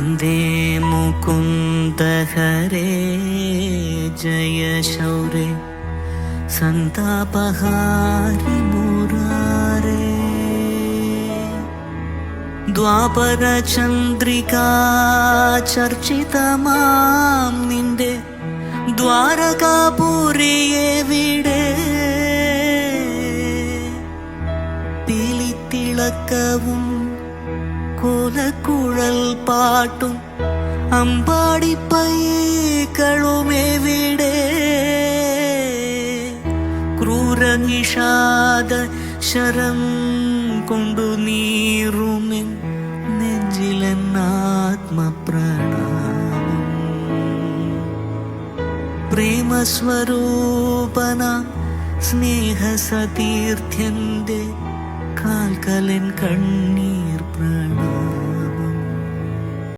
വന്ദേ മുകുന്ദ ഹരേ ജയ ശൗരേ സന്താപഹാരി മുരാരേ. ദ്വാപര ചന്ദ്രികാ ചർച്ചിതമാം നിന്റെ ദ്വാരകാപുരിയെവിടെ? പീലിത്തിളക്കവും കോലക്കുഴൽ പാട്ടും അമ്പാടിപ്പൈകളുമെവിടെ? ക്രൂരനിഷാദ ശരം കൊണ്ടു നീറുമെൻ നെഞ്ചിലെന്നാത്മപ്രണാമം. പ്രേമസ്വരൂപന സ്നേഹസതീർത്ഥ്യന്റെ കാൽക്കലൻ കണ്ണീ